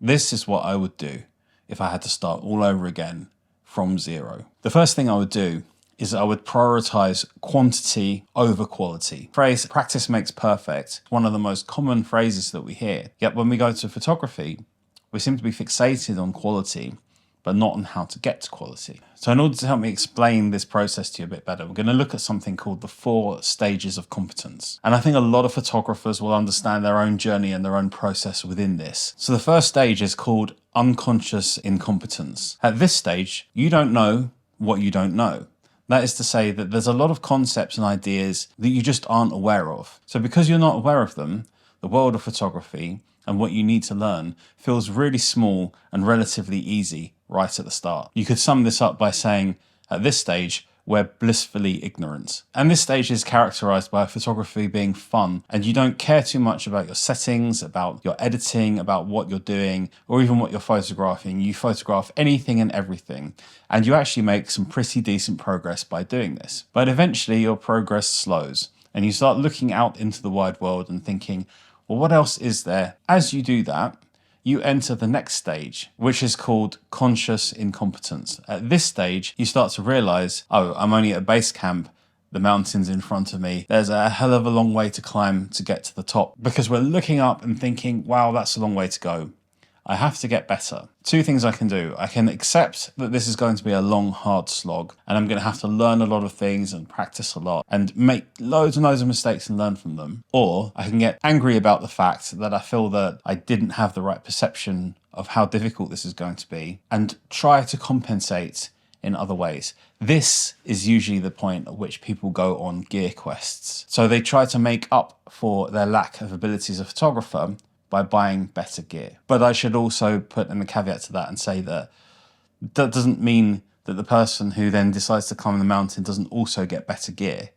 This is what I would do if I had to start all over again from zero. The first thing I would do is I would prioritize quantity over quality. Phrase, practice makes perfect, one of the most common phrases that we hear. Yet when we go to photography, we seem to be fixated on quality, but not on how to get to quality. So in order to help me explain this process to you a bit better, we're going to look at something called the 4 stages of competence. And I think a lot of photographers will understand their own journey and their own process within this. So the first stage is called unconscious incompetence. At this stage, you don't know what you don't know. That is to say that there's a lot of concepts and ideas that you just aren't aware of. So because you're not aware of them, the world of photography and what you need to learn feels really small and relatively easy right at the start. You could sum this up by saying, at this stage, we're blissfully ignorant. And this stage is characterized by photography being fun, and you don't care too much about your settings, about your editing, about what you're doing, or even what you're photographing. You photograph anything and everything, and you actually make some pretty decent progress by doing this. But eventually your progress slows, and you start looking out into the wide world and thinking, well, what else is there? As you do that, you enter the next stage, which is called conscious incompetence. At this stage, you start to realize, oh, I'm only at base camp. The mountain's in front of me. There's a hell of a long way to climb to get to the top, because we're looking up and thinking, wow, that's a long way to go. I have to get better. 2 things I can do. I can accept that this is going to be a long, hard slog, and I'm going to have to learn a lot of things and practice a lot and make loads and loads of mistakes and learn from them. Or I can get angry about the fact that I feel that I didn't have the right perception of how difficult this is going to be and try to compensate in other ways. This is usually the point at which people go on gear quests. So they try to make up for their lack of ability as a photographer by buying better gear. But I should also put in a caveat to that and say that that doesn't mean that the person who then decides to climb the mountain doesn't also get better gear.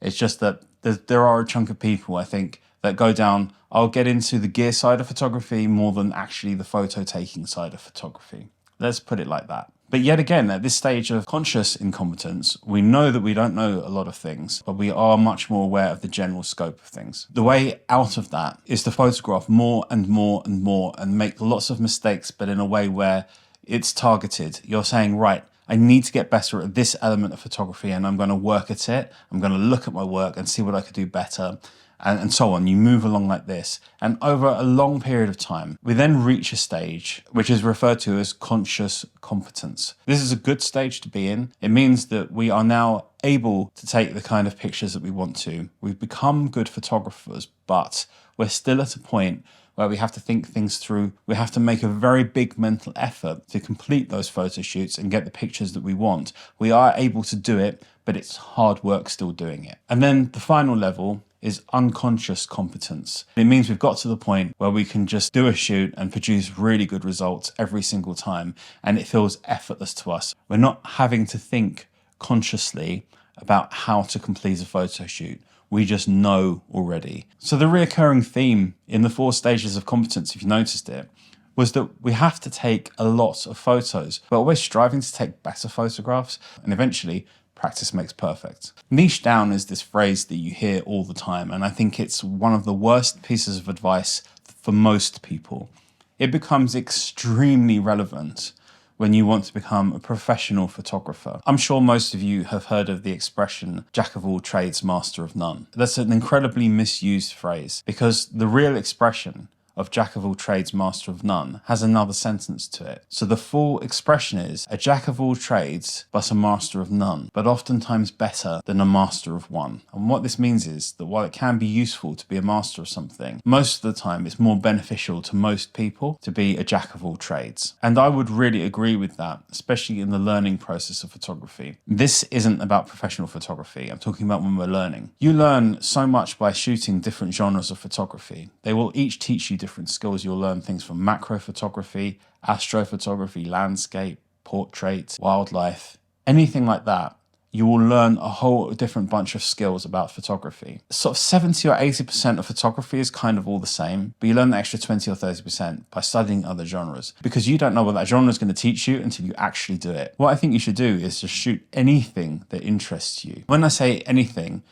It's just that there are a chunk of people, I think, that go down, I'll get into the gear side of photography more than actually the photo taking side of photography. Let's put it like that. But yet again, at this stage of conscious incompetence, we know that we don't know a lot of things, but we are much more aware of the general scope of things. The way out of that is to photograph more and more and more and make lots of mistakes, but in a way where it's targeted. You're saying, right, I need to get better at this element of photography and I'm going to work at it. I'm going to look at my work and see what I could do better. And so on. You move along like this. And over a long period of time, we then reach a stage which is referred to as conscious competence. This is a good stage to be in. It means that we are now able to take the kind of pictures that we want to. We've become good photographers, but we're still at a point where we have to think things through. We have to make a very big mental effort to complete those photo shoots and get the pictures that we want. We are able to do it, but it's hard work still doing it. And then the final level is unconscious competence. It means we've got to the point where we can just do a shoot and produce really good results every single time, and it feels effortless to us. We're not having to think consciously about how to complete a photo shoot. We just know already. So the reoccurring theme in the 4 stages of competence, if you noticed it, was that we have to take a lot of photos, but we're striving to take better photographs, and eventually practice makes perfect. Niche down is this phrase that you hear all the time, and I think it's one of the worst pieces of advice for most people. It becomes extremely relevant when you want to become a professional photographer. I'm sure most of you have heard of the expression, jack of all trades, master of none. That's an incredibly misused phrase because the real expression of jack of all trades, master of none has another sentence to it. So the full expression is a jack of all trades, but a master of none, but oftentimes better than a master of one. And what this means is that while it can be useful to be a master of something, most of the time it's more beneficial to most people to be a jack of all trades. And I would really agree with that, especially in the learning process of photography. This isn't about professional photography. I'm talking about when we're learning. You learn so much by shooting different genres of photography. They will each teach you different skills. You'll learn things from macro photography, astrophotography, landscape, portrait, wildlife, anything like that. You will learn a whole different bunch of skills about photography. Sort of 70 or 80% of photography is kind of all the same, but you learn the extra 20 or 30% by studying other genres because you don't know what that genre is going to teach you until you actually do it. What I think you should do is just shoot anything that interests you. When I say anything,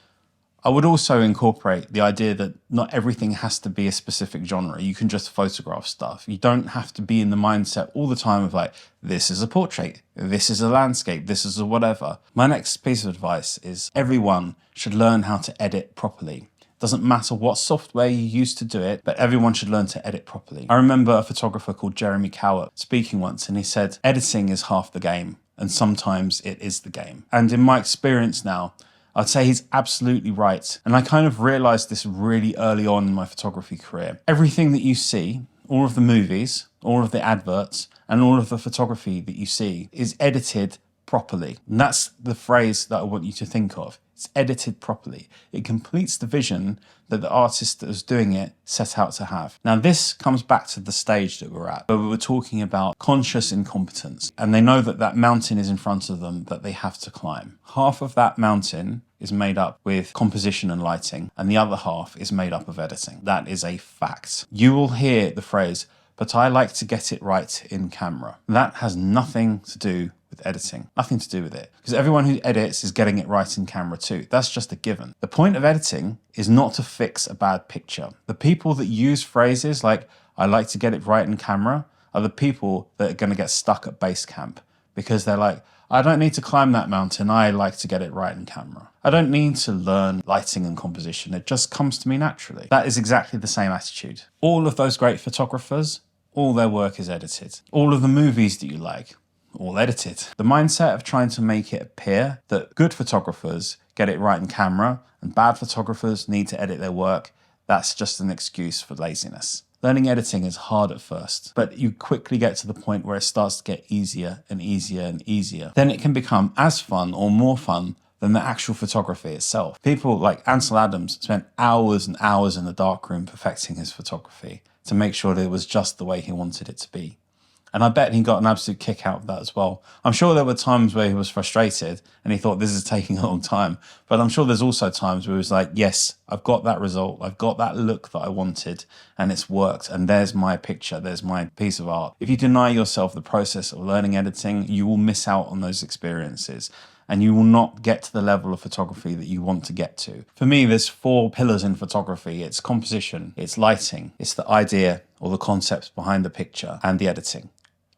I would also incorporate the idea that not everything has to be a specific genre. You can just photograph stuff. You don't have to be in the mindset all the time of like, this is a portrait, this is a landscape, this is a whatever. My next piece of advice is everyone should learn how to edit properly. Doesn't matter what software you use to do it, but everyone should learn to edit properly. I remember a photographer called Jeremy Cowart speaking once, and he said, editing is half the game, and sometimes it is the game. And in my experience now, I'd say he's absolutely right. And I kind of realized this really early on in my photography career. Everything that you see, all of the movies, all of the adverts, and all of the photography that you see is edited properly. And that's the phrase that I want you to think of. It's edited properly. It completes the vision that the artist that was doing it set out to have. Now, this comes back to the stage that we're at, where we were talking about conscious incompetence. And they know that that mountain is in front of them that they have to climb. Half of that mountain is made up with composition and lighting, and the other half is made up of editing. That is a fact. You will hear the phrase, but I like to get it right in camera. That has nothing to do with editing, nothing to do with it. Because everyone who edits is getting it right in camera too. That's just a given. The point of editing is not to fix a bad picture. The people that use phrases like, I like to get it right in camera, are the people that are going to get stuck at base camp because they're like, I don't need to climb that mountain. I like to get it right in camera. I don't need to learn lighting and composition. It just comes to me naturally. That is exactly the same attitude. All of those great photographers, all their work is edited. All of the movies that you like, all edited. The mindset of trying to make it appear that good photographers get it right in camera and bad photographers need to edit their work, that's just an excuse for laziness. Learning editing is hard at first, but you quickly get to the point where it starts to get easier and easier and easier. Then it can become as fun or more fun than the actual photography itself. People like Ansel Adams spent hours and hours in the darkroom perfecting his photography to make sure that it was just the way he wanted it to be. And I bet he got an absolute kick out of that as well. I'm sure there were times where he was frustrated and he thought this is taking a long time. But I'm sure there's also times where he was like, yes, I've got that result. I've got that look that I wanted and it's worked. And there's my picture. There's my piece of art. If you deny yourself the process of learning editing, you will miss out on those experiences. And you will not get to the level of photography that you want to get to. For me, there's 4 pillars in photography. It's composition, it's lighting, it's the idea or the concepts behind the picture, and the editing.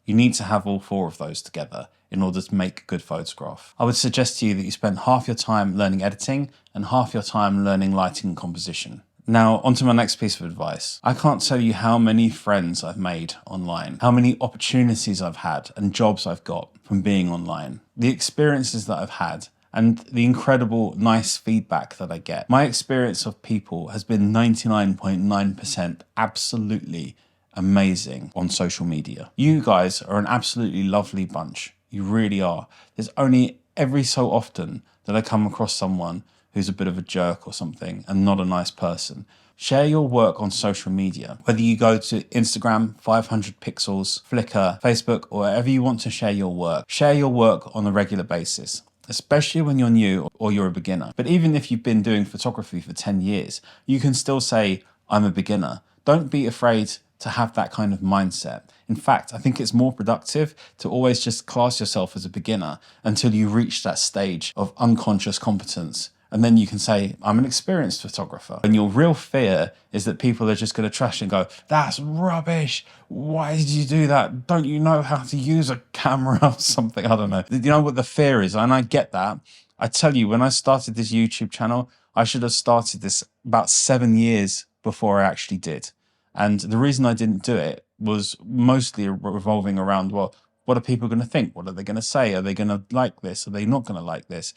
You need to have all 4 of those together in order to make a good photograph. I would suggest to you that you spend half your time learning editing and half your time learning lighting and composition. Now, onto my next piece of advice. I can't tell you how many friends I've made online, how many opportunities I've had and jobs I've got from being online, the experiences that I've had, and the incredible nice feedback that I get. My experience of people has been 99.9% absolutely amazing on social media. You guys are an absolutely lovely bunch. You really are. There's only every so often that I come across someone who's a bit of a jerk or something and not a nice person. Share your work on social media. Whether you go to Instagram, 500 pixels, Flickr, Facebook, or wherever you want to share your work on a regular basis, especially when you're new or you're a beginner. But even if you've been doing photography for 10 years, you can still say, I'm a beginner. Don't be afraid to have that kind of mindset. In fact, I think it's more productive to always just class yourself as a beginner until you reach that stage of unconscious competence. And then you can say, I'm an experienced photographer. And your real fear is that people are just going to trash and go, that's rubbish. Why did you do that? Don't you know how to use a camera or something? I don't know. You know what the fear is? And I get that. I tell you, when I started this YouTube channel, I should have started this about 7 years before I actually did. And the reason I didn't do it was mostly revolving around, well, what are people going to think? What are they going to say? Are they going to like this? Are they not going to like this?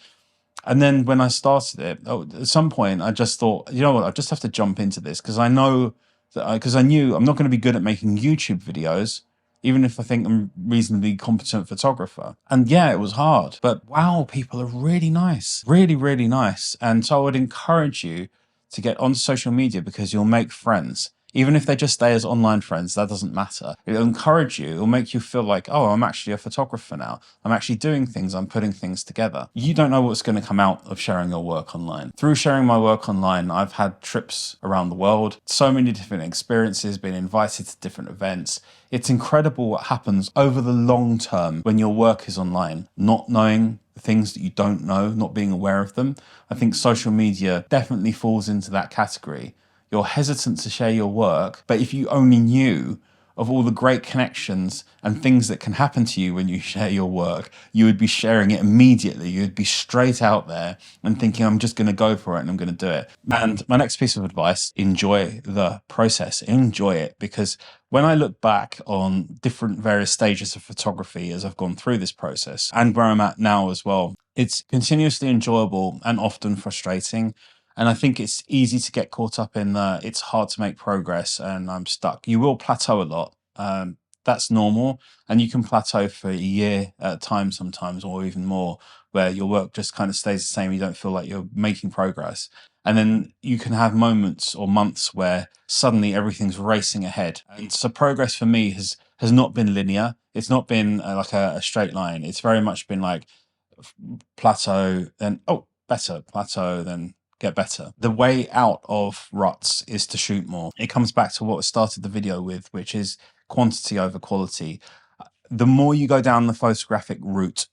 And then when I started it, at some point, I just thought, you know what, I just have to jump into this because I know that because I knew I'm not going to be good at making YouTube videos, even if I think I'm a reasonably competent photographer. And yeah, it was hard, but wow, people are really nice, really, really nice. And so I would encourage you to get on social media because you'll make friends. Even if they just stay as online friends, that doesn't matter. It'll encourage you. It'll make you feel like, oh, I'm actually a photographer now. I'm actually doing things. I'm putting things together. You don't know what's going to come out of sharing your work online. Through sharing my work online, I've had trips around the world, so many different experiences, been invited to different events. It's incredible what happens over the long term when your work is online, not knowing the things that you don't know, not being aware of them. I think social media definitely falls into that category. You're hesitant to share your work, but if you only knew of all the great connections and things that can happen to you when you share your work, you would be sharing it immediately. You'd be straight out there and thinking, I'm just going to go for it and I'm going to do it. And my next piece of advice, enjoy the process, enjoy it, because when I look back on different various stages of photography as I've gone through this process and where I'm at now as well, it's continuously enjoyable and often frustrating. And I think it's easy to get caught up in the, it's hard to make progress and I'm stuck. You will plateau a lot. That's normal. And you can plateau for a year at a time sometimes, or even more, where your work just kind of stays the same. You don't feel like you're making progress. And then you can have moments or months where suddenly everything's racing ahead. And so progress for me has not been linear. It's not been like a straight line. It's very much been like plateau, then, oh, better, plateau, then get better. The way out of ruts is to shoot more. It comes back to what I started the video with, which is quantity over quality. The more you go down the photographic route,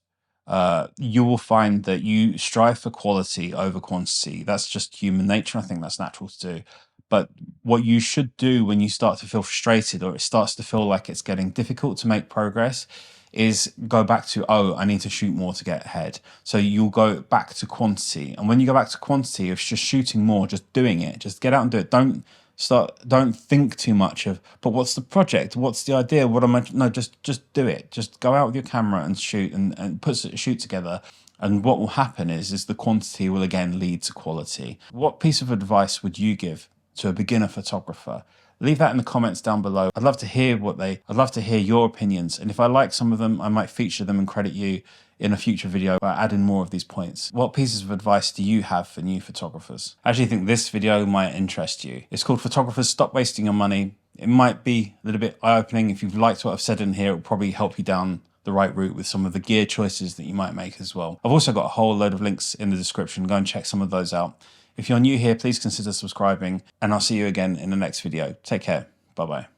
you will find that you strive for quality over quantity. That's just human nature. I think that's natural to do. But what you should do when you start to feel frustrated or it starts to feel like it's getting difficult to make progress is go back to, oh, I need to shoot more to get ahead. So you'll go back to quantity. And when you go back to quantity, it's just shooting more, just doing it. Just get out and do it. Don't think too much of, but what's the project? What's the idea? What am I? No, just do it. Just go out with your camera and shoot and shoot together. And what will happen is the quantity will again lead to quality. What piece of advice would you give to a beginner photographer? Leave that in the comments down below. I'd love to hear I'd love to hear your opinions. And if I like some of them, I might feature them and credit you in a future video by adding more of these points. What pieces of advice do you have for new photographers? I actually think this video might interest you. It's called Photographers Stop Wasting Your Money. It might be a little bit eye-opening. If you've liked what I've said in here, it'll probably help you down the right route with some of the gear choices that you might make as well. I've also got a whole load of links in the description. Go and check some of those out. If you're new here, please consider subscribing, and I'll see you again in the next video. Take care. Bye-bye.